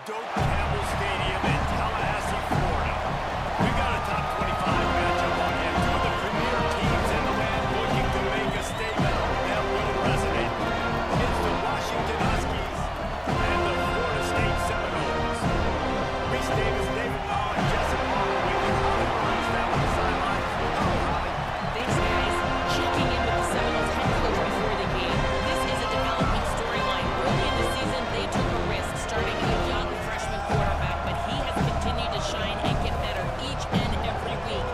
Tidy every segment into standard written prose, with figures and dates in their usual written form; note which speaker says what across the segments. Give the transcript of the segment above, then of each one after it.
Speaker 1: Doak Campbell Stadium in Tallahassee, Florida. We got a top 25 matchup on hand. Two of the premier teams in the land looking to make a statement that will resonate. It's the Washington Huskies and the Florida State Seminoles. Reese Davis, David Ball, and Jessup Palmer with you. Holly Burns down on the sideline. Hello, Holly.
Speaker 2: Thanks, guys. Checking in with the Seminoles head coach before the game. This is a developing storyline. Early in the season, they took a risk starting a young freshman quarterback, but he has continued to shine and get better each and every week.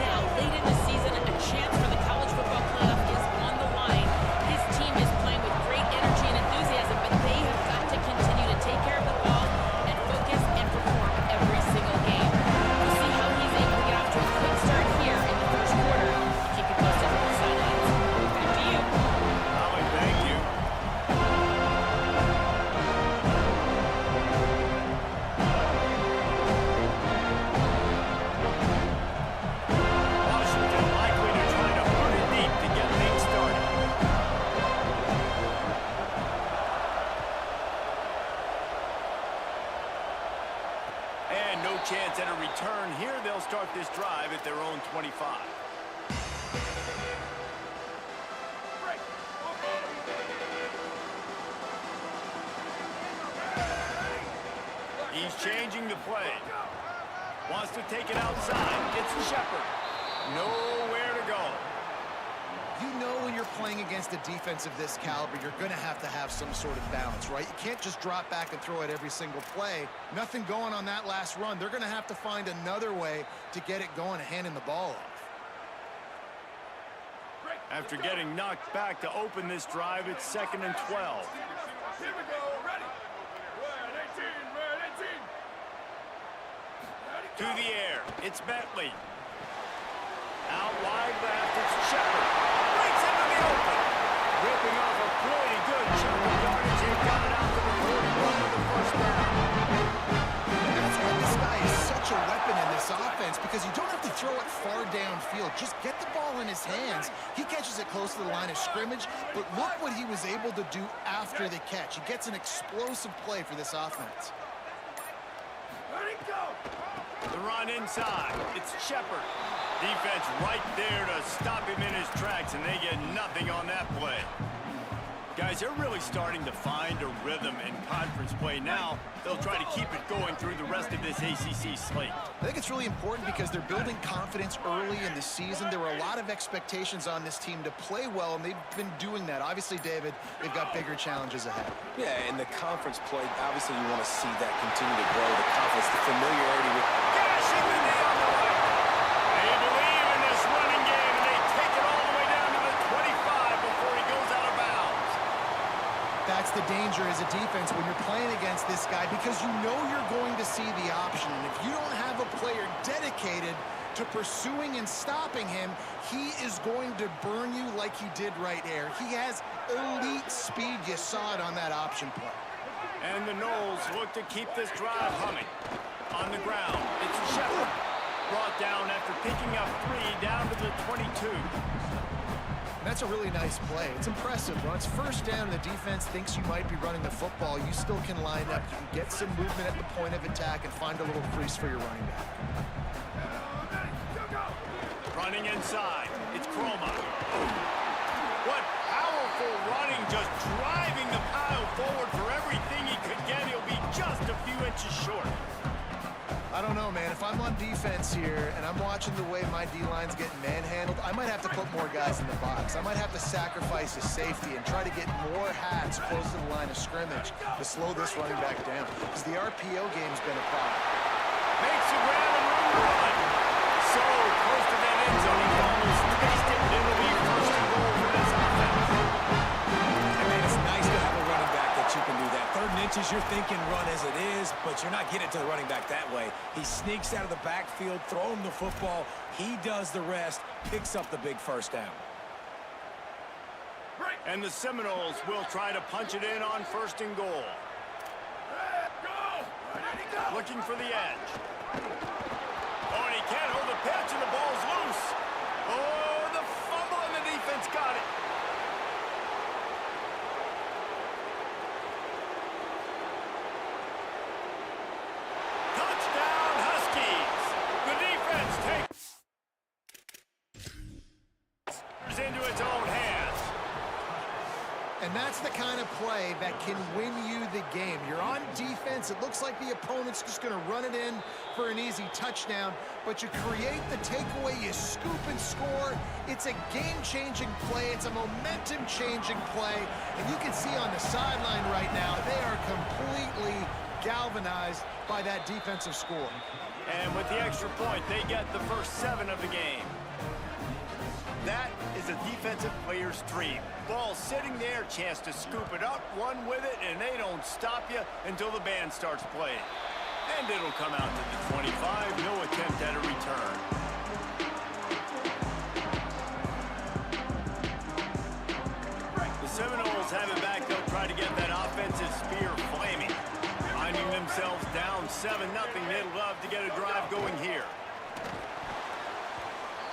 Speaker 2: Now, late in the season, a chance for the college football playoff is on the line. His team is playing with great energy and enthusiasm, but they have got to continue to take care of the ball and focus and perform every single game. We'll see how he's able to get off to a quick start here in the first quarter. Keep you posted from the sidelines. Back to you.
Speaker 1: Holly, thank you. Washington likely to try to burn it deep to get things started. And no chance at a return here. They'll start this drive at their own 25. He's changing the play. Wants to take it outside. It's Shepard. Nowhere to go.
Speaker 3: You know when you're playing against a defense of this caliber, you're going to have some sort of balance, right? You can't just drop back and throw it every single play. Nothing going on that last run. They're going to have to find another way to get it going and handing the ball off.
Speaker 1: After getting knocked back to open this drive, it's 2nd and 12.
Speaker 4: Here we go, ready. Red 18, red 18. Ready,
Speaker 1: To
Speaker 4: go.
Speaker 1: the air, it's Bentley. Out wide left, it's Shepard. Breaks into the open. Ripping off a pretty good chunk of yardage. He got it out to the 41 with the first down.
Speaker 3: That's why this guy is such a weapon in this offense, because you don't have to throw it far downfield. Just get the ball in his hands. He catches it close to the line of scrimmage, but look what he was able to do after the catch. He gets an explosive play for this offense.
Speaker 4: Ready, go.
Speaker 1: The run inside. It's Shepard. Defense right there to stop him in his tracks, and they get nothing on that play. Guys, they're really starting to find a rhythm in conference play now. They'll try to keep it going through the rest of this ACC slate.
Speaker 3: I think it's really important because they're building confidence early in the season. There were a lot of expectations on this team to play well, and they've been doing that. Obviously, David, they've got bigger challenges ahead.
Speaker 5: Yeah, in the conference play, obviously you want to see that continue to grow, the confidence, the familiarity with...
Speaker 1: Gashing the knee on the right. They believe in this running game, and they take it all the way down to the 25 before he goes out of bounds.
Speaker 3: That's the danger as a defense when you're playing against this guy, because you know you're going to see the option. And if you don't have a player dedicated to pursuing and stopping him, he is going to burn you like he did right there. He has elite speed. You saw it on that option play.
Speaker 1: And the Noles look to keep this drive humming. On the ground, it's Shepard. Brought down after picking up 3 down to the 22.
Speaker 3: That's a really nice play. It's impressive. When it's first down and the defense thinks you might be running the football, you still can line up. You can get some movement at the point of attack and find a little crease for your running back.
Speaker 4: Ready, go.
Speaker 1: Running inside, it's Croma. What powerful running, just driving the pile forward for everything he could get. He'll be just a few inches short.
Speaker 3: I don't know, man. If I'm on defense here and I'm watching the way my D-line's getting manhandled, I might have to put more guys in the box. I might have to sacrifice a safety and try to get more hats close to the line of scrimmage to slow this running back down, because the RPO game's been a problem.
Speaker 1: Makes the ground and room to run.
Speaker 5: Coaches, you're thinking run as it is, but you're not getting to the running back that way. He sneaks out of the backfield, throw him the football. He does the rest, picks up the big first down.
Speaker 1: And the Seminoles will try to punch it in on 1st and goal. Looking for the edge. Oh, and he can't hold the pitch, and the ball's loose. Oh, the fumble, and the defense got it. Touchdown, Huskies. The defense takes into its own hands.
Speaker 3: And that's the kind of play that can win you the game. You're on defense. It looks like the opponent's just going to run it in for an easy touchdown, but you create the takeaway, you scoop and score. It's a game-changing play. It's a momentum-changing play. And you can see on the sideline right now, they are completely galvanized by that defensive score.
Speaker 1: And with the extra point, they get the first 7 of the game. That is a defensive player's dream. Ball sitting there, chance to scoop it up, run with it, and they don't stop you until the band starts playing. And it'll come out to the 25, no attempt at a return. The Seminoles have it back. They'll try to get that offensive spear flaming. Finding themselves down 7-0, they'd love to get a drive going here.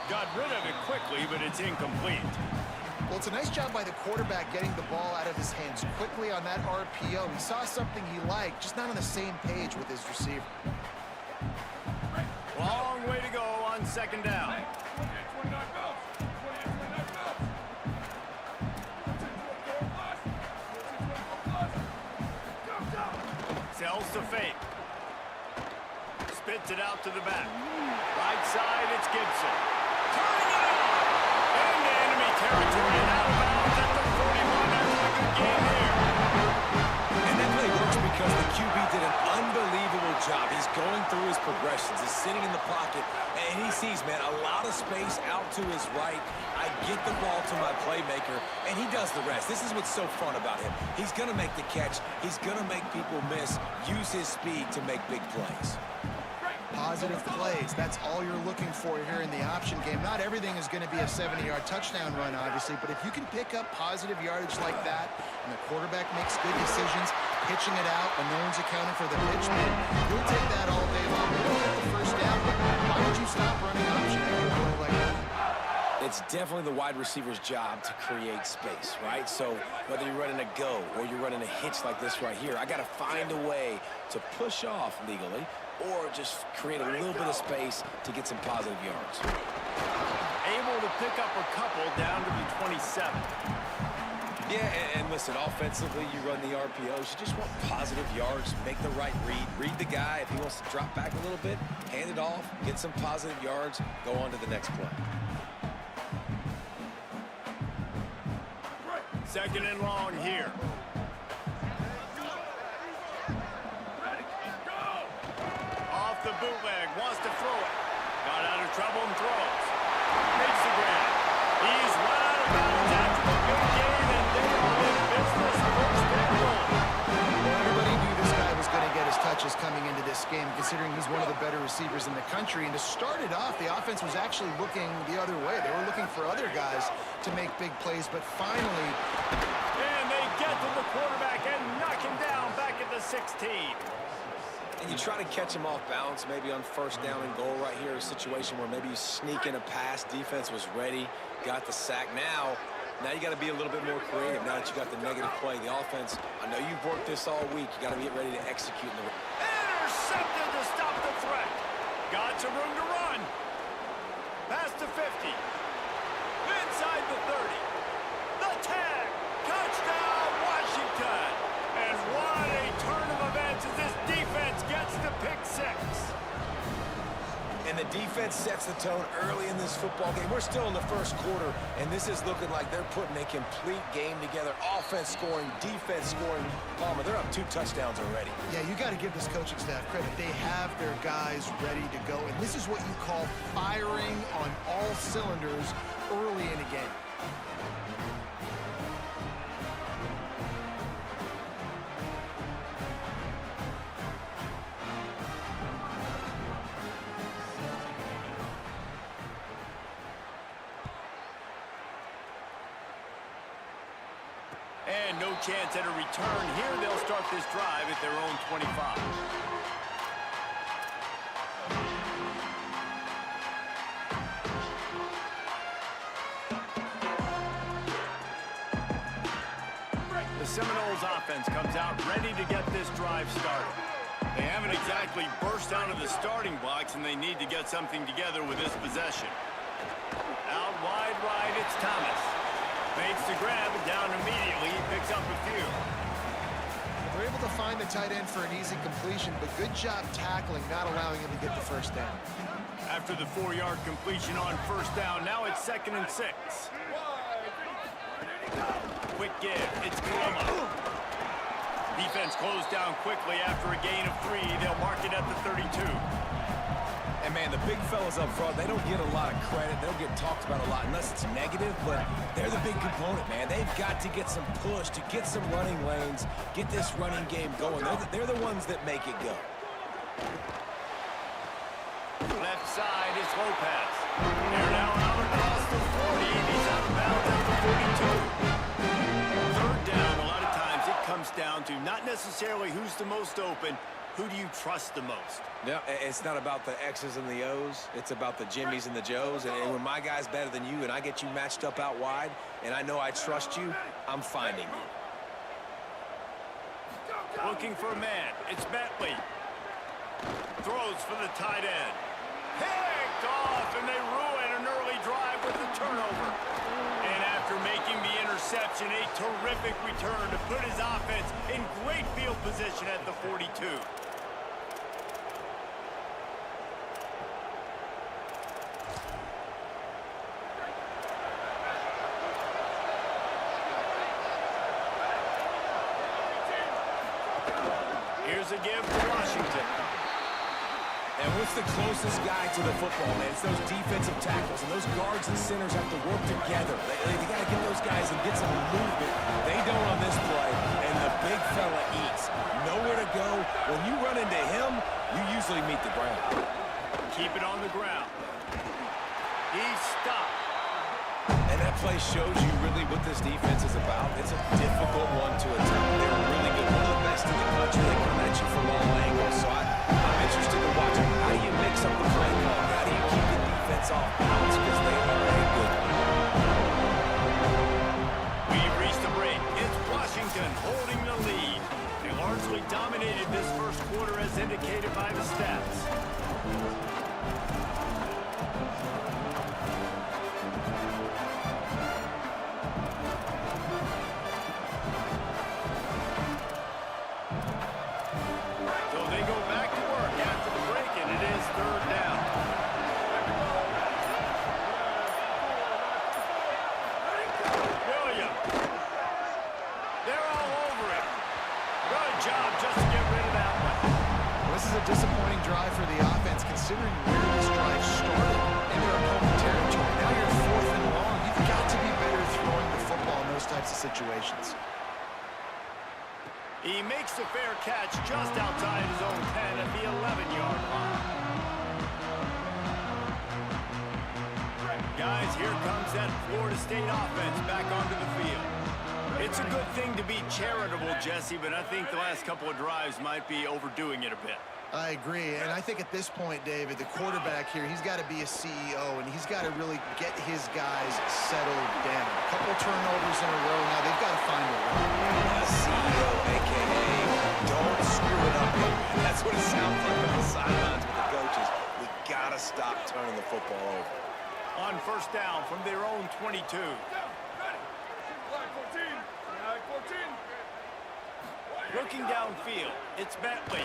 Speaker 1: Got rid of it quickly, but it's incomplete.
Speaker 3: Well, it's a nice job by the quarterback getting the ball out of his hands quickly on that RPO. He saw something he liked, just not on the same page with his receiver.
Speaker 1: Long way to go on 2nd down. Sells to fake. Spits it out to the back. Right side, it's Gibson. Turning it out! Into enemy territory and out of bounds at the 41. That's a good game here.
Speaker 5: And that play works because the QB did an unbelievable job. He's going through his progressions. He's sitting in the pocket, and he sees, man, a lot of space out to his right. I get the ball to my playmaker, and he does the rest. This is what's so fun about him. He's going to make the catch. He's going to make people miss, use his speed to make big plays.
Speaker 3: Positive plays, that's all you're looking for here in the option game. Not everything is going to be a 70-yard touchdown run, obviously, but if you can pick up positive yardage like that, and the quarterback makes good decisions, pitching it out when no one's accounting for the pitch, man, you'll take that all day long. You don't get the first down, but why would you stop running option after a play like that?
Speaker 5: It's definitely the wide receiver's job to create space, right? So whether you're running a go or you're running a hitch like this right here, I got to find a way to push off legally or just create a little bit of space to get some positive yards.
Speaker 1: Able to pick up a couple down to the 27.
Speaker 5: Yeah, and listen, offensively, you run the RPOs. You just want positive yards, make the right read the guy. If he wants to drop back a little bit, hand it off, get some positive yards, go on to the next play.
Speaker 1: 2nd and long here. Off the bootleg, wants to throw it. Got out of trouble and throws. Makes the grab. He's run out of bounds after the big game, and they are in business. 1st and goal.
Speaker 3: Well, everybody knew this guy was going to get his touches coming into this game, considering he's one of the better receivers in the country. And to start it off, the offense was actually looking the other way. They were looking for other guys to make big plays, but finally...
Speaker 1: And they get to the quarterback and knock him down back at the 16.
Speaker 5: And you try to catch him off balance, maybe on 1st down and goal right here, a situation where maybe you sneak in a pass, defense was ready, got the sack. Now you got to be a little bit more creative now that you got the negative play. The offense, I know you've worked this all week. You got to get ready to execute.
Speaker 1: Intercepted to stop the threat. Got some room to run. Past the 50. Inside the 30. The tag. Touchdown, Washington. And what a turn of events as this defense gets the pick 6.
Speaker 5: And the defense sets the tone early in this football game. We're still in the 1st quarter, and this is looking like they're putting a complete game together. Offense scoring, defense scoring. Palmer, they're up 2 touchdowns already.
Speaker 3: Yeah, you got to give this coaching staff credit. They have their guys ready to go, and this is what you call firing on all cylinders early in a game.
Speaker 1: Again, no chance at a return here. They'll start this drive at their own 25. The Seminoles offense comes out ready to get this drive started. They haven't exactly burst out of the starting blocks, and they need to get something together with this possession. Out wide right, it's Thomas. Makes the grab, and down immediately. He picks up a few.
Speaker 3: They're able to find the tight end for an easy completion, but good job tackling, not allowing him to get the first down.
Speaker 1: After the 4-yard completion on first down, now it's 2nd and 6. Quick give, it's Coloma. Defense closed down quickly after a gain of 3. They'll mark it at the 32.
Speaker 5: And, man, the big fellas up front, they don't get a lot of credit. They don't get talked about a lot unless it's negative, but they're the big component, man. They've got to get some push, to get some running lanes, get this running game going. They're the ones that make it go.
Speaker 1: Left side is Lopez. They're now out across the 40. He's out of bounds at the 42. Third down, a lot of times it comes down to not necessarily who's the most open, who do you trust the most?
Speaker 5: Yeah, it's not about the X's and the O's. It's about the Jimmys and the Joes. And when my guy's better than you and I get you matched up out wide and I know I trust you, I'm finding you.
Speaker 1: Looking for a man. It's Bentley. Throws for the tight end. Picked off, and they ruin an early drive with the turnover. And after making the interception, a terrific return to put his offense in great field position at the 42. Here's a give to Washington.
Speaker 5: And what's the closest guy to the football, man? It's those defensive tackles, and those guards and centers have to work together. They got to get those guys and get some movement. They don't on this play, and the big fella eats. Nowhere to go. When you run into him, you usually meet the ground.
Speaker 1: Keep it on the ground. He's stopped.
Speaker 5: And that play shows you really what this defense is about. It's a difficult one to attack. They're really good. One of the best in the country. They come at you from all angles. So I'm interested in watching. How do you mix up the play call? How do you keep the defense off balance? Because they are a good one.
Speaker 1: We've reached the break. It's Washington holding the lead. They largely dominated this first quarter as indicated by the stats.
Speaker 3: Disappointing drive for the offense, considering where this drive started in their opponent territory. Now you're 4th and long. You've got to be better throwing the football in those types of situations.
Speaker 1: He makes the fair catch just outside his own 10 at the 11-yard line. Guys, here comes that Florida State offense back onto the field. It's a good thing to be charitable, Jesse, but I think the last couple of drives might be overdoing it a bit.
Speaker 3: I agree, and I think at this point, David, the quarterback here, he's got to be a CEO, and he's got to really get his guys settled down. A couple turnovers in a row now. They've got to find a way.
Speaker 5: CEO, a.k.a. don't screw it up. That's what it sounds like on the sidelines with the coaches. We got to stop turning the football over.
Speaker 1: On first down from their own 22. Looking downfield, it's Bentley.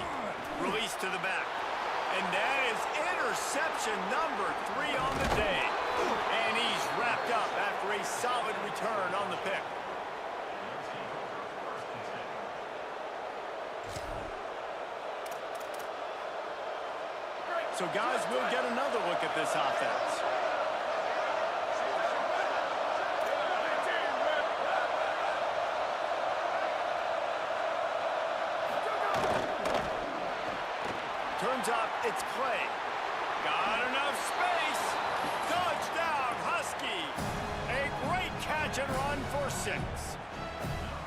Speaker 1: Release to the back. And that is interception number 3 on the day. And he's wrapped up after a solid return on the pick. So, guys, we'll get another look at this offense. Turns up, it's Clay. Got enough space. Touchdown, Husky. A great catch and run for 6.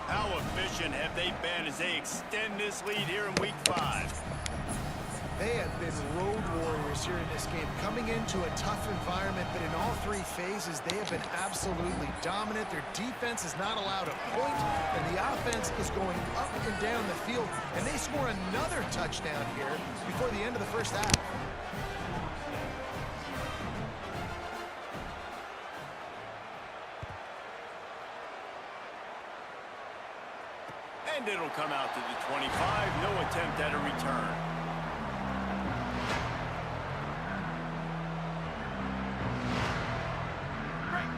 Speaker 1: How efficient have they been as they extend this lead here in Week 5?
Speaker 3: They have been road warriors here in this game, coming into a tough environment, but in all three phases, they have been absolutely dominant. Their defense is not allowed a point, and the offense is going up and down the field, and they score another touchdown here before the end of the first half.
Speaker 1: And it'll come out to the 25. No attempt at a return.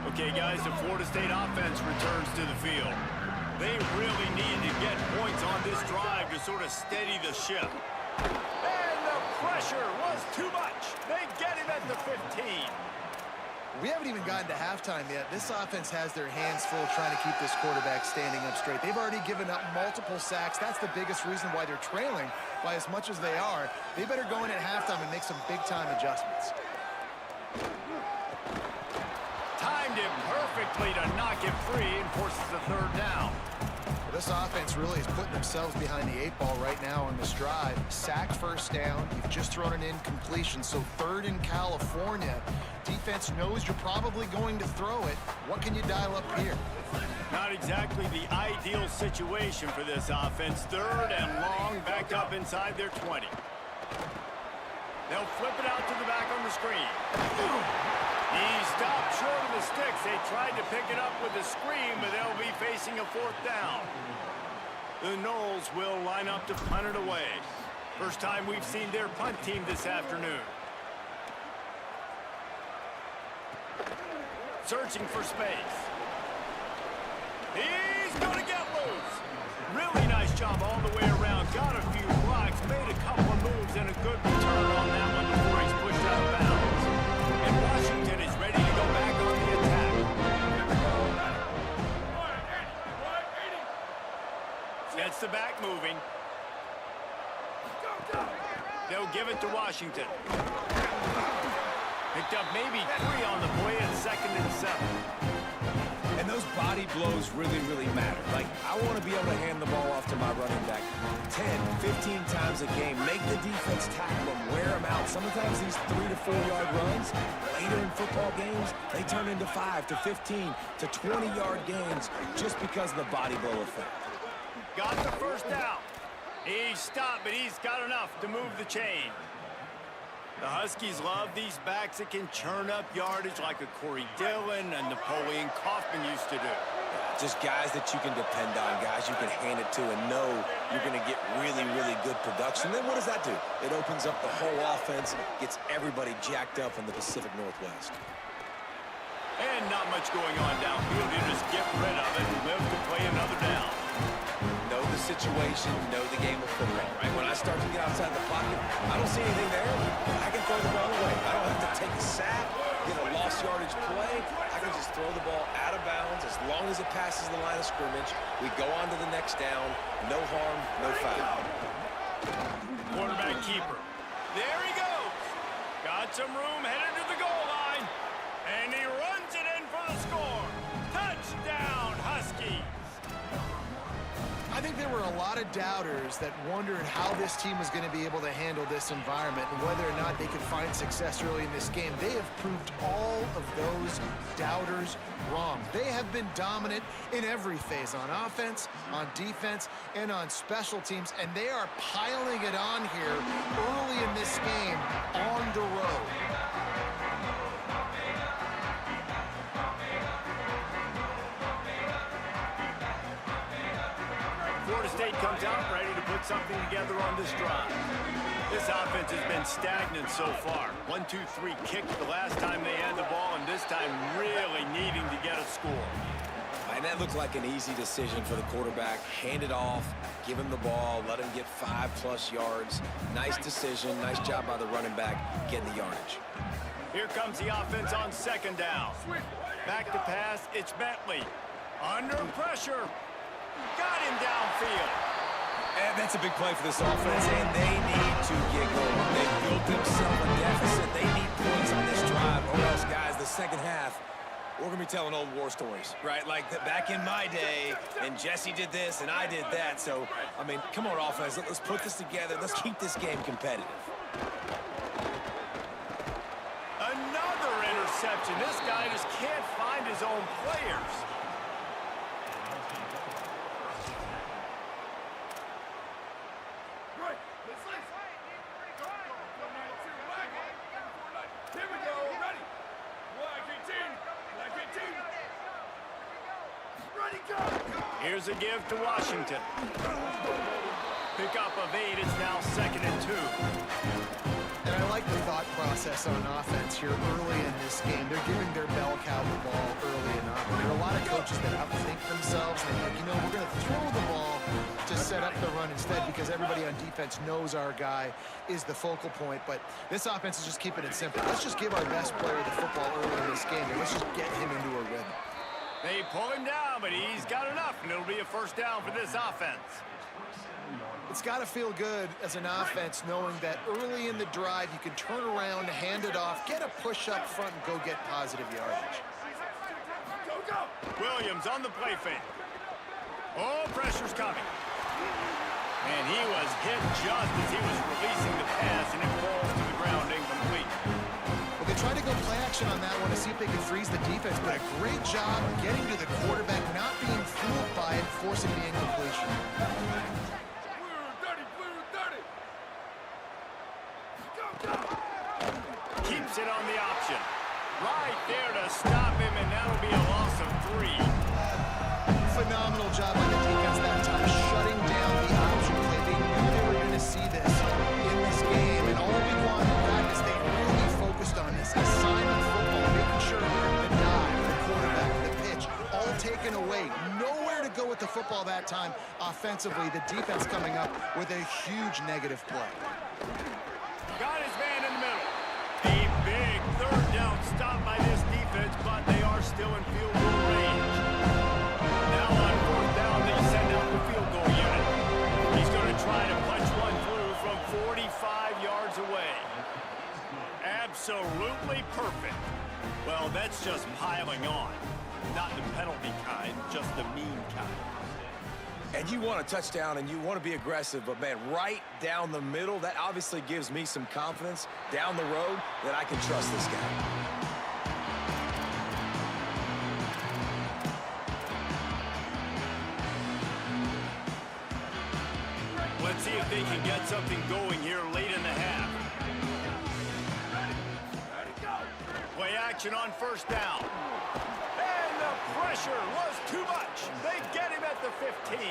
Speaker 1: Okay, guys, the Florida State offense returns to the field. They really need to get points on this drive to sort of steady the ship. And the pressure was too much. They get him at the 15.
Speaker 3: We haven't even gotten to halftime yet. This offense has their hands full trying to keep this quarterback standing up straight. They've already given up multiple sacks. That's the biggest reason why they're trailing by as much as they are. They better go in at halftime and make some big-time adjustments.
Speaker 1: Timed it perfectly to knock it free and forces the third down.
Speaker 3: Well, this offense really is putting themselves behind the 8 ball right now on this drive. Sacked first down. You've just thrown an incompletion, so third in California. Defense knows you're probably going to throw it. What can you dial up here?
Speaker 1: Not exactly the ideal situation for this offense. Third and long, backed up inside their 20. They'll flip it out to the back on the screen. He stopped short of the sticks. They tried to pick it up with a screen, but they'll be facing a fourth down. The Noles will line up to punt it away. First time we've seen their punt team this afternoon. Searching for space. He's going to get loose. Really nice job all the way around. Got a few blocks, made a couple of moves, and a good return on that one before he's pushed out of bounds. And Washington is ready to go back on the attack. Gets the back moving. They'll give it to Washington. Picked up maybe 3 on the play at 2nd and 7.
Speaker 5: And those body blows really, really matter. Like, I want to be able to hand the ball off to my running back 10, 15 times a game. Make the defense tackle them, wear them out. Sometimes these 3 to 4 yard runs, later in football games, they turn into 5 to 15 to 20 yard gains just because of the body blow effect.
Speaker 1: Got the first down. He stopped, but he's got enough to move the chain. The Huskies love these backs that can churn up yardage like a Corey Dillon and Napoleon Kaufman used to do.
Speaker 5: Just guys that you can depend on, guys you can hand it to and know you're going to get really, really good production. Then what does that do? It opens up the whole offense, gets everybody jacked up in the Pacific Northwest.
Speaker 1: And not much going on downfield. You just get rid of it and live to play another down.
Speaker 5: Know the situation, know the game of football, right? When I start to get outside the pocket, I don't see anything there. I can throw the ball away. I don't have to take a sack, get a lost yardage play. I can just throw the ball out of bounds as long as it passes the line of scrimmage. We go on to the next down. No harm, no foul.
Speaker 1: Quarterback keeper. There he goes. Got some room, headed to the goal line. And he runs it in for the score. Touchdown, Huskies.
Speaker 3: I think there were a lot of doubters that wondered how this team was going to be able to handle this environment and whether or not they could find success early in this game. They have proved all of those doubters wrong. They have been dominant in every phase, on offense, on defense, and on special teams, and they are piling it on here early in this game on the road.
Speaker 1: Florida State comes out ready to put something together on this drive. This offense has been stagnant so far. 1-2-3 kick the last time they had the ball, and this time really needing to get a score.
Speaker 5: And that looked like an easy decision for the quarterback. Hand it off, give him the ball, let him get 5+ yards. Nice decision, nice job by the running back getting the yardage.
Speaker 1: Here comes the offense on 2nd down. Back to pass, it's Bentley. Under pressure. Got him downfield.
Speaker 5: And that's a big play for this offense, and they need to get going. They built themselves a deficit. They need points on this drive, or else, guys, the second half we're going to be telling old war stories, right? Like back in my day, and Jesse did this, and I did that. So, I mean, come on, offense. Let's put this together. Let's keep this game competitive.
Speaker 1: Another interception. This guy just can't find his own players.
Speaker 4: Here we go, ready. Black 18, Black 18. Ready, go.
Speaker 1: Here's a give to Washington. Pickup of 8. It's now 2nd and 2.
Speaker 3: And I like the thought process on offense here early in this game. They're giving their bell cow the ball early enough. There are a lot of coaches that outthink themselves. They're like, you know, we're going to throw the ball to set up the run instead because everybody on defense knows our guy is the focal point. But this offense is just keeping it simple. Let's just give our best player the football early in this game, and let's just get him into a rhythm.
Speaker 1: They pull him down, but he's got enough, and it'll be a first down for this offense.
Speaker 3: It's got to feel good as an offense knowing that early in the drive you can turn around, hand it off, get a push up front, and go get positive yardage.
Speaker 4: Go, go.
Speaker 1: Williams on the play fake. Oh, pressure's coming. And he was hit just as he was releasing the pass, and it falls to the ground incomplete.
Speaker 3: Well, they tried to go play action on that one to see if they could freeze the defense, but a great job getting to the quarterback, not being fooled by it, forcing the incompletion.
Speaker 1: Keeps it on the option. Right there to stop him, and that'll be a loss of 3.
Speaker 3: Phenomenal job by the defense that time, shutting down the option play. They knew they were going to see this in this game, and all we want in practice, they really focused on this assignment football, making sure the dive, the quarterback, the pitch, all taken away. Nowhere to go with the football that time offensively. The defense coming up with a huge negative play.
Speaker 1: Got his man in the middle. A big third down stop by this defense, but they are still in field goal range. Now on 4th down, they send out the field goal unit. He's going to try to punch one through from 45 yards away. Absolutely perfect. Well, that's just piling on. Not the penalty kind, just the mean kind.
Speaker 5: And you want a touchdown and you want to be aggressive, but man, right down the middle, that obviously gives me some confidence down the road that I can trust this guy.
Speaker 1: Let's see if they can get something going here late in the half. Play action on 1st down. And the pressure was too much. They get him at the 15.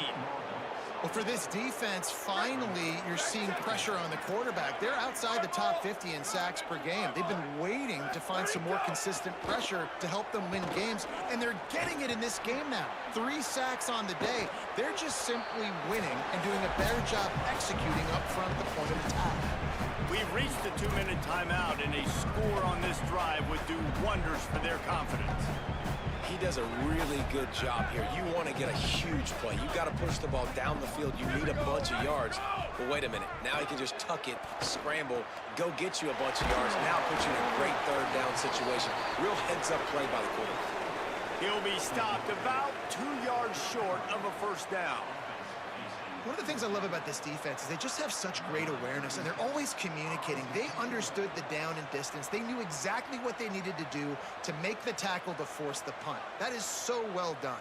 Speaker 3: Well, for this defense, finally, you're seeing pressure on the quarterback. They're outside the top 50 in sacks per game. They've been waiting to find some more consistent pressure to help them win games, and they're getting it in this game now. 3 sacks on the day. They're just simply winning and doing a better job executing up front the point of attack.
Speaker 1: We've reached the 2-minute timeout, and a score on this drive would do wonders for their confidence.
Speaker 5: He does a really good job here. You want to get a huge play. You got to push the ball down the field. You need a bunch of yards. But wait a minute. Now he can just tuck it, scramble, go get you a bunch of yards. Now put you in a great 3rd down situation. Real heads-up play by the quarterback.
Speaker 1: He'll be stopped about 2 yards short of a 1st down.
Speaker 3: One of the things I love about this defense is they just have such great awareness, and they're always communicating. They understood the down and distance. They knew exactly what they needed to do to make the tackle to force the punt. That is so well done.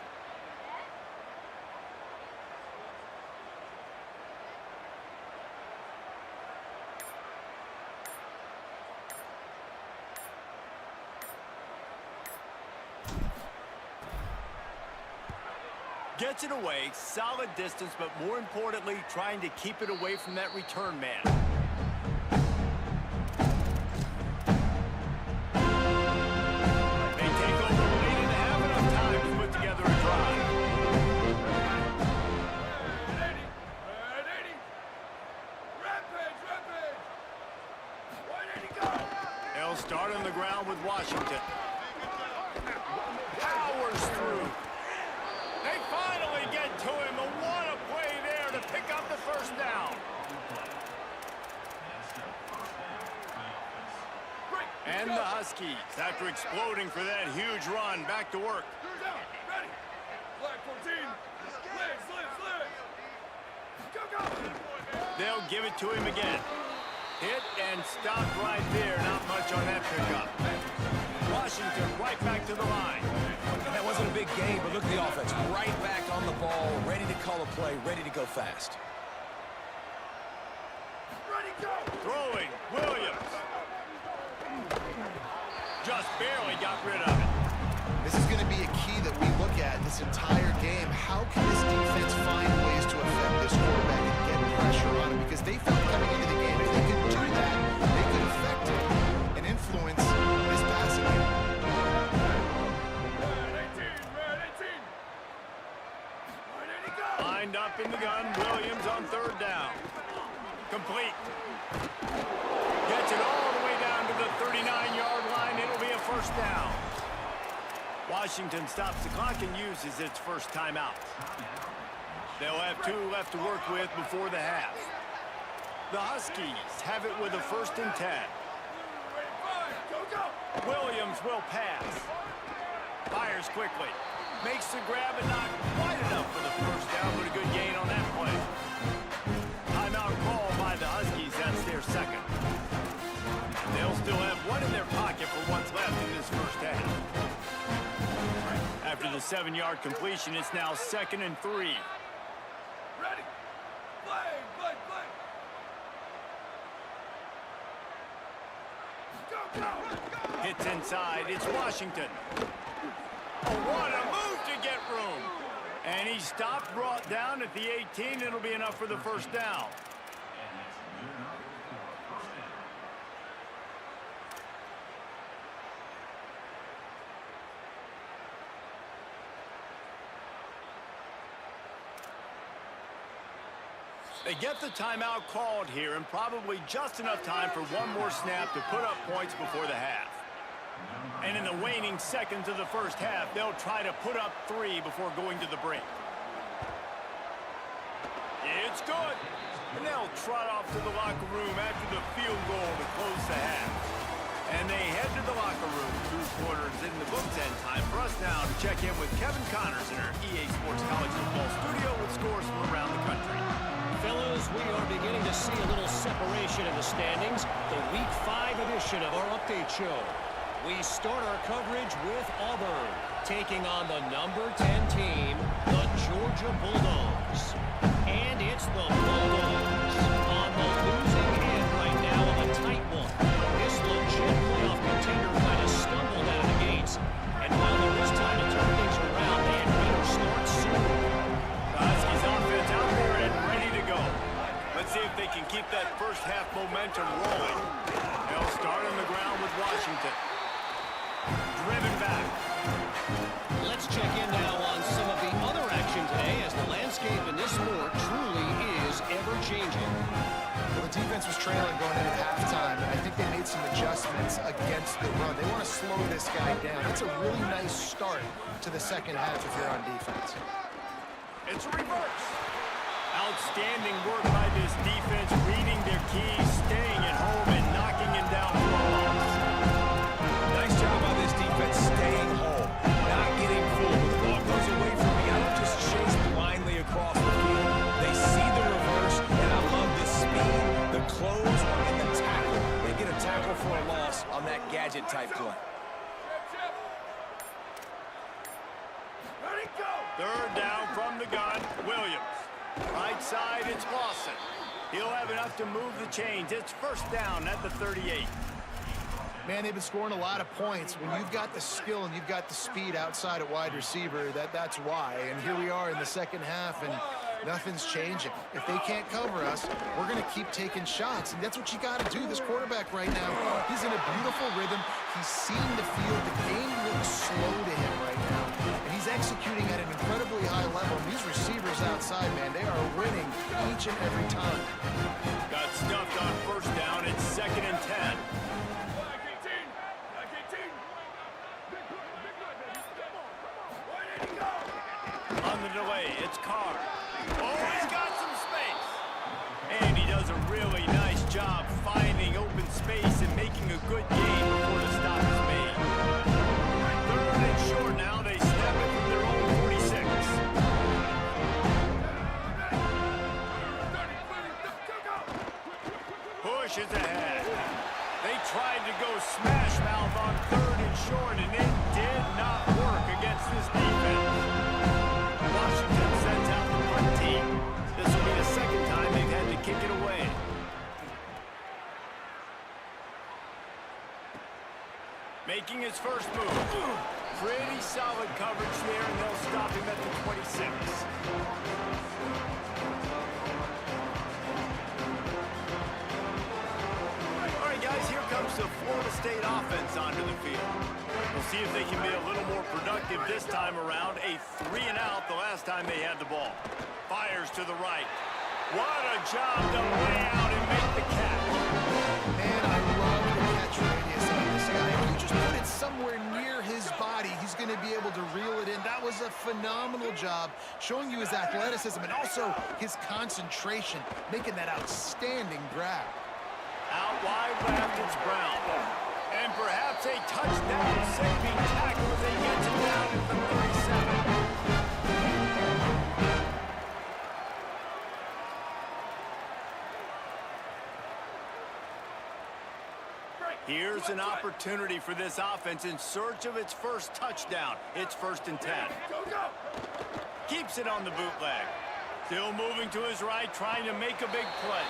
Speaker 1: Gets it away, solid distance, but more importantly, trying to keep it away from that return man. They take over late in the half, enough time to put together a drive. They'll start on the ground with Washington. Powers through. They finally get to him, and what a play there to pick up the 1st down. And the Huskies, after exploding for that huge run, back to work.
Speaker 4: Down, ready. Flag 14. Legs, legs, legs. Go, go.
Speaker 1: They'll give it to him again. Hit and stopped right there. Not much on that pickup. Washington right back to the line.
Speaker 5: And that wasn't a big game, but look at the offense. Right back on the ball, ready to call a play, ready to go fast.
Speaker 4: Ready, go.
Speaker 1: Throwing, Williams. Just barely got rid of it.
Speaker 3: This is going to be a key that we look at this entire game. How can this defense find ways to affect this quarterback and get pressure on him? Because they felt coming into the game, if they could do that, they could affect him and influence this passing game.
Speaker 4: Red 18, red 18. Ready to go.
Speaker 1: Lined up in the gun, Williams on third down. Complete. Gets it all the way down to the 39-yard line. It'll be a first down. Washington stops the clock and uses its first timeout. They'll have 2 left to work with before the half. The Huskies have it with a 1st and 10.
Speaker 4: Ready, 5. Go, go.
Speaker 1: Williams will pass. Fires quickly. Makes the grab and not quite enough for the first down, but a good gain on that play. Timeout call by the Huskies. That's their second. They'll still have 1 in their pocket for what's left in this first half. After the 7-yard completion, it's now 2nd and 3.
Speaker 4: Ready. Flag, flag, flag. Go, go.
Speaker 1: Hits inside. It's Washington. Oh, what a move to get room. And he stopped, brought down at the 18. It'll be enough for the first down. They get the timeout called here, and probably just enough time for one more snap to put up points before the half. And in the waning seconds of the first half, they'll try to put up 3 before going to the break. It's good. And they'll trot off to the locker room after the field goal to close the half. And they head to the locker room. 2 quarters in the books, and time for us now to check in with Kevin Connors in our EA Sports College Football studio with scores from around the country.
Speaker 6: Fellas, we are beginning to see a little separation in the standings. The Week 5 edition of our update show. We start our coverage with Auburn, taking on the number 10 team, the Georgia Bulldogs. And it's the Bulldogs on the losing end right now of a tight one. This legit playoff contender kind of stumbled out of the gates. And while there is time to turn things around, they had better start soon.
Speaker 1: The Huskies offense out there and ready to go. Let's see if they can keep that first half momentum rolling. They'll start on the ground with Washington. Driven back.
Speaker 6: Let's check in now on some of the other action today, as the landscape in this sport truly is ever-changing.
Speaker 3: Well, the defense was trailing going into halftime, and I think they made some adjustments against the run. They want to slow this guy down. It's a really nice start to the second half if you're on defense.
Speaker 1: It's a reverse. Outstanding work by this defense, reading their keys, staying at home, and knocking him down for a loss.
Speaker 5: Nice job by this defense staying home, not getting fooled. When the ball goes away from me, I don't just chase blindly across the field. They see the reverse, and I love the speed, the close, and the tackle. They get a tackle for a loss on that gadget-type play.
Speaker 4: Ready, go.
Speaker 1: 3rd down from the gun, Williams. Right side, it's Lawson. He'll have enough to move the chains. It's 1st down at the 38.
Speaker 3: Man, they've been scoring a lot of points. When you've got the skill and you've got the speed outside at wide receiver, that's why. And here we are in the second half, and nothing's changing. If they can't cover us, we're going to keep taking shots. And that's what you got to do. This quarterback right now, he's in a beautiful rhythm. He's seeing the field. The game looks slow to him right now. And he's executing at an incredibly high level. And these receivers outside, man, they are winning each and every time.
Speaker 1: Got stuffed on 1st down. It's 2nd and 10.
Speaker 4: Flag 18, flag 18. Ready to go.
Speaker 1: On the delay, it's Carr. Oh, he's got some space. And he does a really nice job finding open space and making a good gain before the stop is made. Third and short now. They snap it from their own 46. Pushes ahead. They tried to go smash mouth on third and short, and it did not work against this defense. Washington sends out the punt team. This will be the second time they've had to kick it away. Making his first move. Pretty solid coverage there, and they'll stop him at the 26. All right, guys, here comes the Florida State offense onto the field. We'll see if they can be a little more productive this time around. A 3-and-out the last time they had the ball. Fires to the right. What a job to lay out and make the catch.
Speaker 3: Man, I love the catch radius on this guy. If you just put it somewhere near his body, he's going to be able to reel it in. That was a phenomenal job, showing you his athleticism and also his concentration, making that outstanding grab.
Speaker 1: Out wide left, it's Brown. And perhaps a touchdown-saving tackle as they get him down at the 37. Here's an opportunity for this offense in search of its first touchdown. It's 1st and 10. Keeps it on the bootleg. Still moving to his right, trying to make a big play.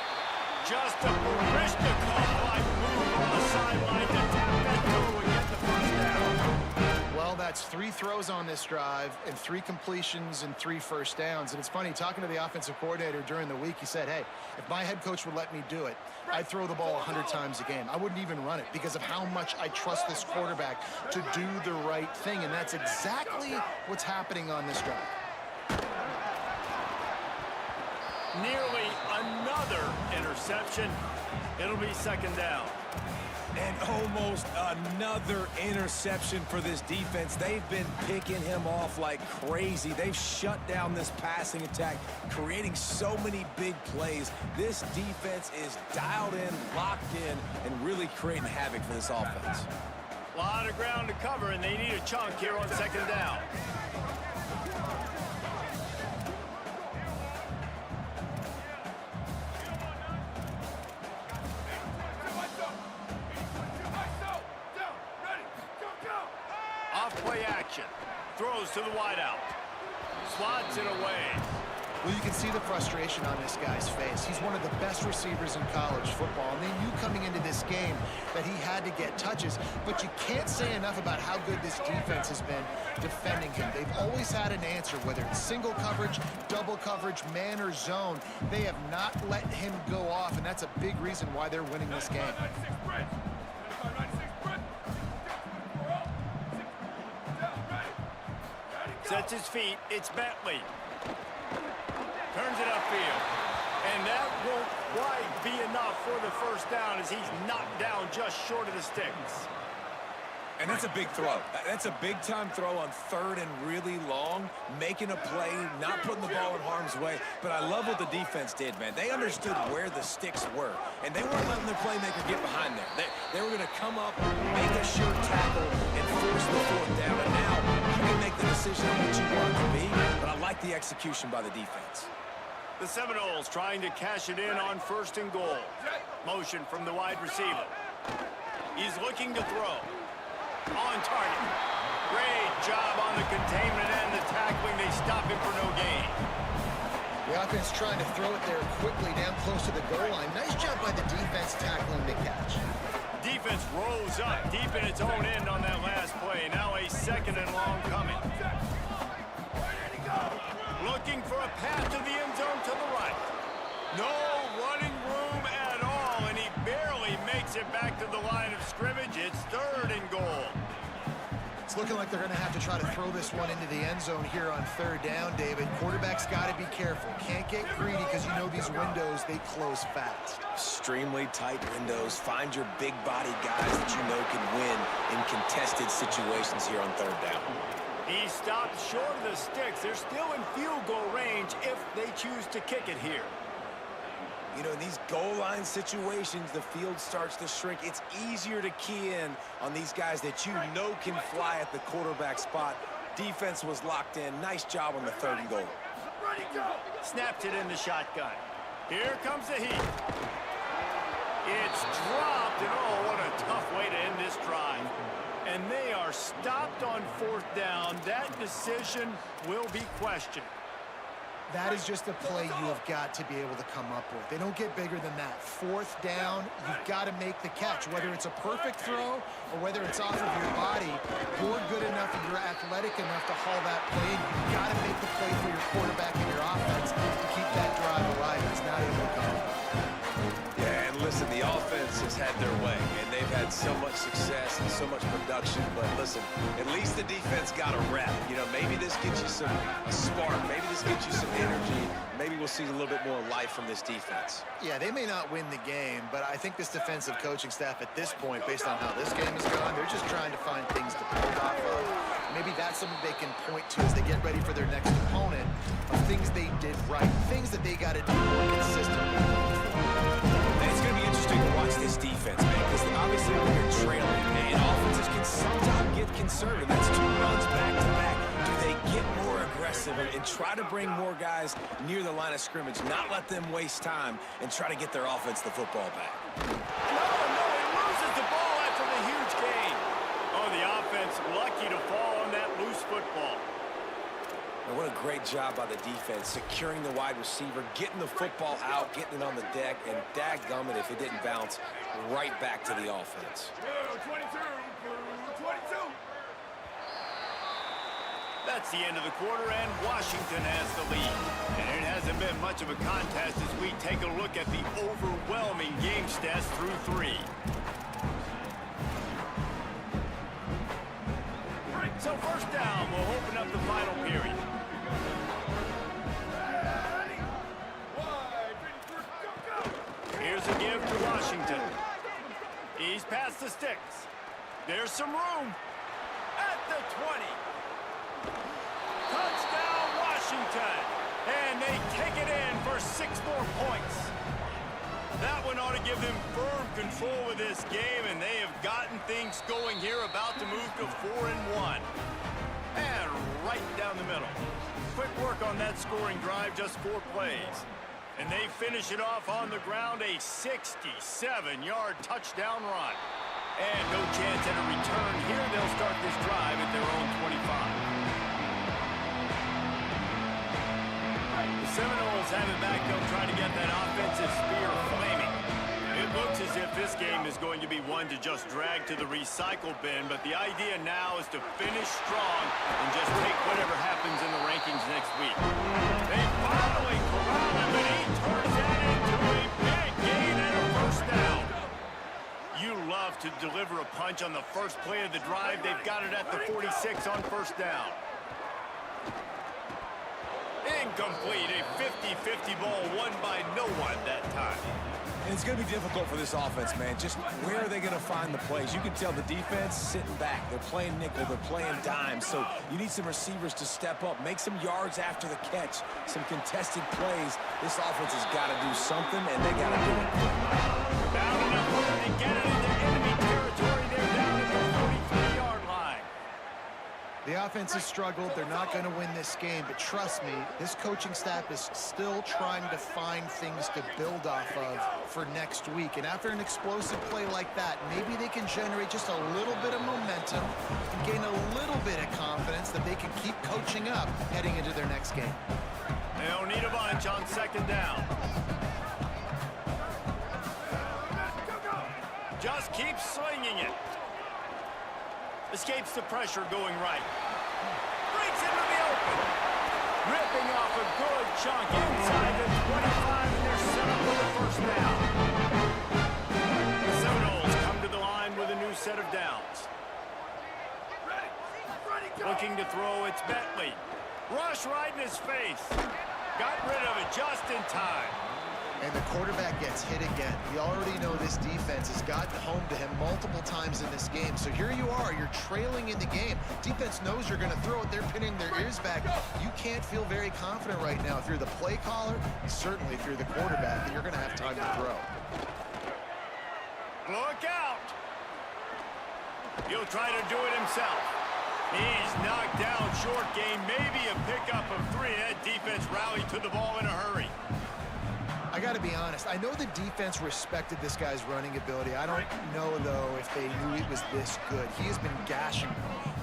Speaker 1: Just a Barishnikov-like move on the sideline to tap that toe and get the first down.
Speaker 3: Well, that's 3 throws on this drive and 3 completions and 3 first downs. And it's funny, talking to the offensive coordinator during the week, he said, hey, if my head coach would let me do it, I'd throw the ball 100 times a game. I wouldn't even run it because of how much I trust this quarterback to do the right thing. And that's exactly what's happening on this drive.
Speaker 1: Nearly another interception. It'll be 2nd down.
Speaker 5: And almost another interception for this defense. They've been picking him off like crazy. They've shut down this passing attack, creating so many big plays. This defense is dialed in, locked in, and really creating havoc for this offense.
Speaker 1: A lot of ground to cover, and they need a chunk here on 2nd down. Off-play action. Throws to the wideout. Swats it away.
Speaker 3: Well, you can see the frustration on this guy's face. He's one of the best receivers in college football, and they knew coming into this game that he had to get touches, but you can't say enough about how good this defense has been defending him. They've always had an answer, whether it's single coverage, double coverage, man or zone. They have not let him go off, and that's a big reason why they're winning this game.
Speaker 1: Sets his feet. It's Bentley. Turns it upfield. And that won't quite be enough for the first down as he's knocked down just short of the sticks.
Speaker 5: And that's a big throw. That's a big-time throw on 3rd and really long, making a play, not putting the ball in harm's way. But I love what the defense did, man. They understood where the sticks were, and they weren't letting their playmaker get behind there. They were going to come up, make a sure tackle, and force the 4th down. And now you can make the decision on what you want it to be, but I like the execution by the defense.
Speaker 1: The Seminoles trying to cash it in on 1st and goal. Motion from the wide receiver. He's looking to throw. On target. Great job on the containment and the tackling. They stop him for no gain.
Speaker 3: The offense trying to throw it there quickly down close to the goal line. Nice job by the defense tackling the catch.
Speaker 1: Defense rose up deep in its own end on that last play. Now a 2nd and long coming. Looking for a path to the end zone to the right. No running room at all, and he barely makes it back to the line of scrimmage. It's 3rd and goal.
Speaker 3: It's looking like they're going to have to try to throw this one into the end zone here on 3rd down, David. Quarterback's got to be careful. Can't get greedy because you know these windows, they close fast.
Speaker 5: Extremely tight windows. Find your big body guys that you know can win in contested situations here on 3rd down.
Speaker 1: He stopped short of the sticks. They're still in field goal range if they choose to kick it here.
Speaker 5: You know, in these goal line situations, the field starts to shrink. It's easier to key in on these guys that you know can fly at the quarterback spot. Defense was locked in. Nice job on the 3rd and goal.
Speaker 4: Ready, go!
Speaker 1: Snaps it in the shotgun. Here comes the heat. It's dropped, and oh, what a tough way to end this drive. And they are stopped on 4th down. That decision will be questioned.
Speaker 3: That is just a play you have got to be able to come up with. They don't get bigger than that. 4th down, you've got to make the catch. Whether it's a perfect throw or whether it's off of your body, you're good enough and you're athletic enough to haul that play in. You've got to make the play for your quarterback and your offense to keep that drive alive. It's not able to come.
Speaker 5: Yeah, and listen, the offense has had their way, and they've had so much success and so much production. But listen, at least the defense got a rep. You know, maybe this gets you a spark. Maybe this gets you some energy. Maybe we'll see a little bit more life from this defense.
Speaker 3: Yeah, they may not win the game, but I think this defensive coaching staff at this point, based on how this game is going, they're just trying to find things to build off of. Maybe that's something they can point to as they get ready for their next opponent, of things they did right, things that they got to do more consistently.
Speaker 5: It's going to be interesting to watch this defense, man, because obviously when you're trailing, and offenses can sometimes get conservative. That's 2 runs back-to-back. Do they get more aggressive and try to bring more guys near the line of scrimmage, not let them waste time, and try to get their offense the football back?
Speaker 1: No, he loses the ball after the huge gain. Oh, the offense lucky to fall on that loose football.
Speaker 5: And what a great job by the defense, securing the wide receiver, getting the football out, getting it on the deck, and dadgummit if it didn't bounce right back to the offense.
Speaker 4: 22, 22.
Speaker 1: That's the end of the quarter, and Washington has the lead. And it hasn't been much of a contest as we take a look at the overwhelming game stats through 3. So 1st down will open up the final period. Here's a give to Washington. He's past the sticks. There's some room. At the 20. Touchdown, Washington. And they take it in for 6 more points. That one ought to give them firm control of this game, and they have gotten things going here, about to move to 4-1. And right down the middle. Quick work on that scoring drive, just 4 plays. And they finish it off on the ground, a 67-yard touchdown run. And no chance at a return here. They'll start this drive at their own 25. The Seminoles have it back. They'll try to get that offensive spear flaming. It looks as if this game is going to be one to just drag to the recycle bin, but the idea now is to finish strong and just take whatever happens in the rankings next week. They finally corral him, and he turns that into a big gain and a 1st down. You love to deliver a punch on the first play of the drive. They've got it at the 46 on 1st down. Incomplete, a 50-50 ball won by no one that time.
Speaker 5: And it's going to be difficult for this offense, man. Just where are they going to find the plays? You can tell the defense sitting back. They're playing nickel. They're playing dime. So you need some receivers to step up, make some yards after the catch, some contested plays. This offense has got to do something, and they got to do it.
Speaker 1: Bound enough to get it into enemy territory. They're down at the 43-yard line.
Speaker 3: The offense has struggled. They're not going to win this game, but trust me, this coaching staff is still trying to find things to build off of for next week. And after an explosive play like that, maybe they can generate just a little bit of momentum and gain a little bit of confidence that they can keep coaching up heading into their next game.
Speaker 1: They'll need a bunch on 2nd down. Just keep slinging it. Escapes the pressure going right. Breaks into the open. Ripping off a good chunk inside the 25, and they're set up with a 1st down. The Seminoles come to the line with a new set of downs. Looking to throw, it's Bentley. Rush right in his face. Got rid of it just in time.
Speaker 3: And the quarterback gets hit again. We already know this defense has gotten home to him multiple times in this game. So here you are, you're trailing in the game. Defense knows you're going to throw it. They're pinning their ears back. You can't feel very confident right now if you're the play caller, and certainly if you're the quarterback, that you're going to have time to throw.
Speaker 1: Look out! He'll try to do it himself. He's knocked down short game, maybe a pickup of 3. That defense rallied to the ball in a hurry.
Speaker 3: I got to be honest. I know the defense respected this guy's running ability. I don't know, though, if they knew he was this good. He has been gashing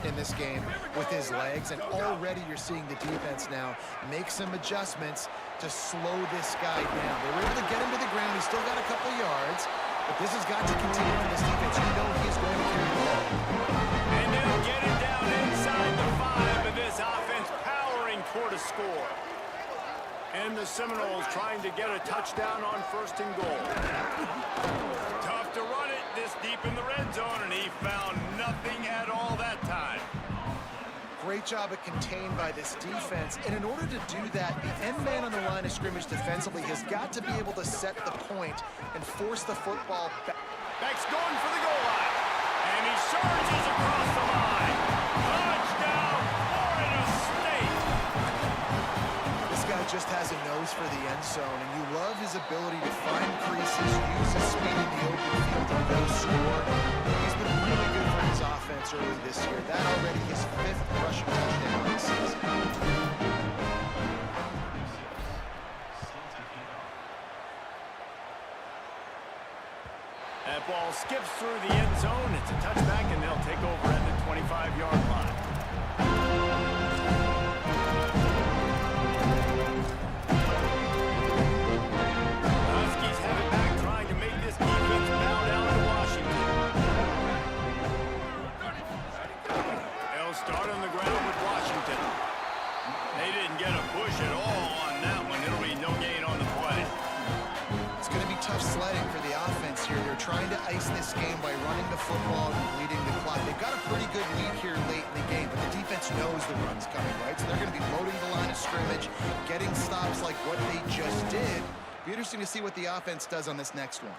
Speaker 3: in this game with his legs, and already you're seeing the defense now make some adjustments to slow this guy down. They were able to get him to the ground. He's still got a couple yards, but this has got to continue for this defense. You know he's going to carry the ball.
Speaker 1: And they'll get it down inside the 5, and this offense powering toward a score. And the Seminoles trying to get a touchdown on 1st and goal. Tough to run it this deep in the red zone, and he found nothing at all that time.
Speaker 3: Great job of contained by this defense. And in order to do that, the end man on the line of scrimmage defensively has got to be able to set the point and force the football back.
Speaker 1: Beck's going for the goal line. And he surges across the line. Touchdown, Florida State.
Speaker 3: This guy just has a nose for the end zone, and you love his ability to find creases, use his speed in the open field to go score. He's been really good for his offense early this year. That already his 5th rushing touchdown of the season.
Speaker 1: That ball skips through the end zone. It's a touchback, and they'll take over at the 25-yard line. Huskies have it back, trying to make this defense bow down to Washington. They'll start on the ground with Washington. They didn't get a push at all on that one. It'll be no gain on the play.
Speaker 3: It's going to be tough sledding for the offense here. They're trying to ice this game by running the football and bleeding the clock. They've got a pretty good lead here late in the game, but the defense knows the run's coming, right? So they're going to be loading the line of scrimmage, getting stops like what they just did. Be interesting to see what the offense does on this next one.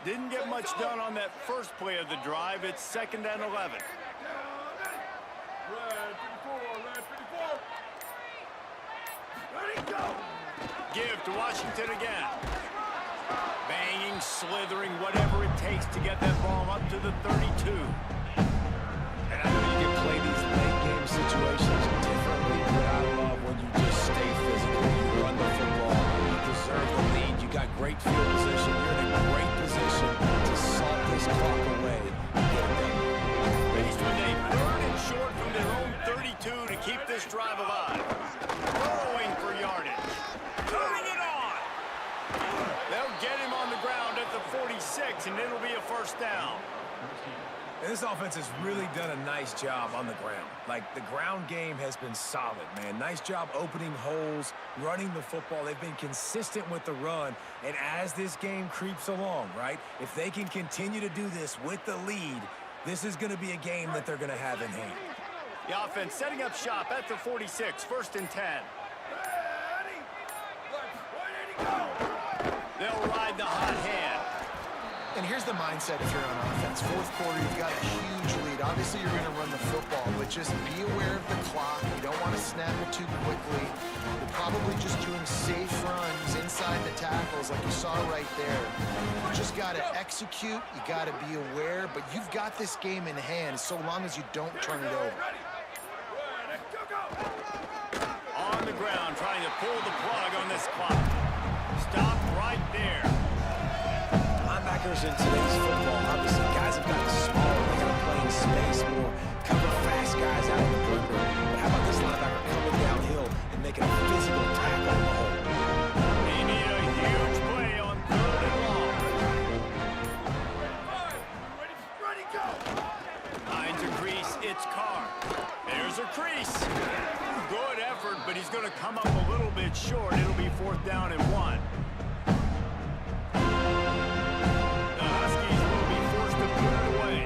Speaker 1: Didn't get much done on that first play of the drive. It's 2nd and 11.
Speaker 4: Red 54. Ready, go!
Speaker 1: Give to Washington again. Banging, slithering, whatever it takes to get that ball up to the 32.
Speaker 5: And I know you can play these late game situations differently, but I love when you just stay physical. You run the football, you preserve the lead, you got great field position, you're in a great position to salt this clock away and get it done.
Speaker 1: Faced with a 3rd and short from their own 32 to keep this drive alive. Burrowing for yardage. Turning it on. They'll get him on the ground at the 46, and it'll be a 1st down.
Speaker 5: And this offense has really done a nice job on the ground. Like, the ground game has been solid, man. Nice job opening holes, running the football. They've been consistent with the run. And as this game creeps along, right, if they can continue to do this with the lead, this is going to be a game that they're going to have in hand.
Speaker 1: The offense setting up shop at the 46, 1st and 10.
Speaker 4: Ready! Ready to go!
Speaker 1: They'll ride the hot hand.
Speaker 3: And here's the mindset if you're on offense. 4th quarter, you've got a huge lead. Obviously, you're going to run the football, but just be aware of the clock. You don't want to snap it too quickly. You're probably just doing safe runs inside the tackles like you saw right there. You just got to execute. You got to be aware, but you've got this game in hand so long as you don't turn it over.
Speaker 4: Ready, go!
Speaker 1: On the ground, trying to pull the plug on this clock. Stop right there.
Speaker 5: Linebackers in today's football, obviously, guys have gotten smaller. They got to play in space more, cover fast guys out of the perimeter. But how about this linebacker coming downhill and making a physical tackle on the hole?
Speaker 1: They need a huge play on 3rd and long.
Speaker 4: Ready, go!
Speaker 1: Finds a crease, it's Carr. There's a crease. Good effort, but he's going to come up a little bit short. It'll be 4th down and 1. The Huskies will be forced to put it away.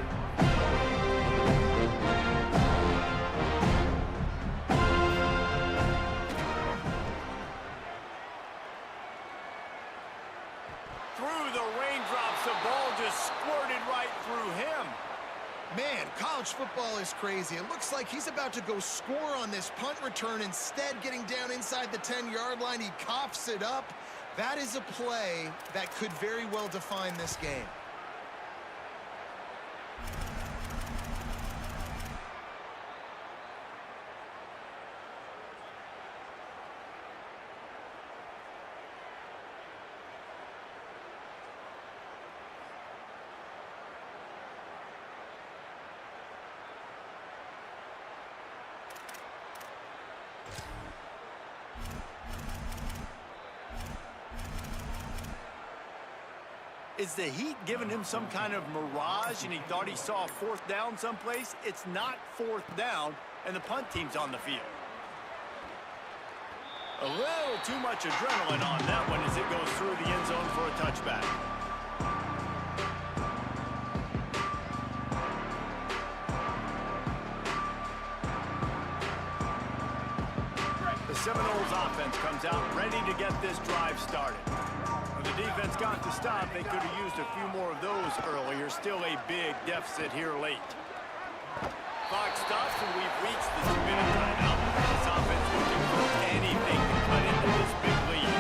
Speaker 3: football is crazy. It looks like he's about to go score on this punt return. Instead, getting down inside the 10-yard line, he coughs it up. That is a play that could very well define this game.
Speaker 1: Is the heat giving him some kind of mirage and he thought he saw a fourth down someplace? It's not fourth down, and the punt team's on the field. A little too much adrenaline on that one as it goes through the end zone for a touchback. The Seminoles offense comes out ready to get this drive started. When the defense got to stop, they could have used a few more of those earlier. Still a big deficit here late. Clock stops and we've reached the 2-minute timeout. This offense looking for anything to cut into this big lead.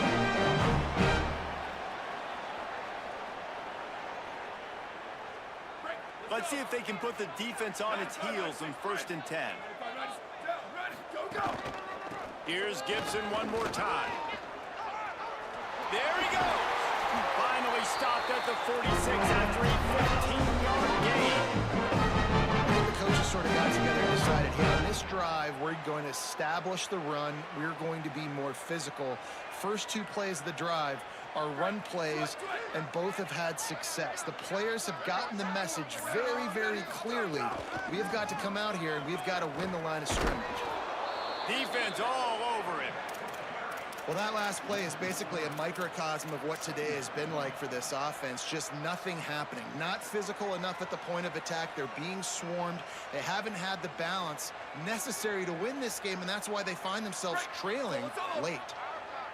Speaker 1: Let's see if they can put the defense on its heels in 1st and 10. Here's Gibson one more time. There he goes. Finally stopped at the 46 after a 15-yard gain.
Speaker 3: I think the coaches sort of got together and decided, hey, on this drive, we're going to establish the run. We're going to be more physical. First 2 plays of the drive are run plays, and both have had success. The players have gotten the message very, very clearly. We have got to come out here, and we've got to win the line of scrimmage.
Speaker 1: Defense all over him.
Speaker 3: Well, that last play is basically a microcosm of what today has been like for this offense. Just nothing happening. Not physical enough at the point of attack. They're being swarmed. They haven't had the balance necessary to win this game, and that's why they find themselves trailing late.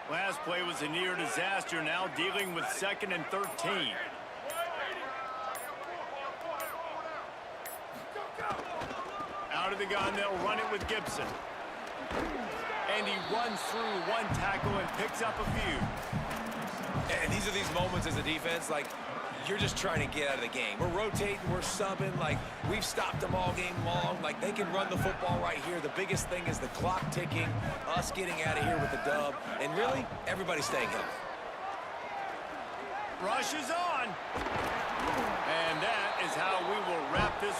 Speaker 1: Last play was a near disaster, now dealing with 2nd and 13. Out of the gun, they'll run it with Gibson. And he runs through one tackle and picks up a few.
Speaker 5: And these are these moments as a defense, like, you're just trying to get out of the game. We're rotating, we're subbing, like, we've stopped them all game long. Like, they can run the football right here. The biggest thing is the clock ticking, us getting out of here with the dub, and really, everybody staying healthy.
Speaker 1: Rush is on. And that is how we will wrap this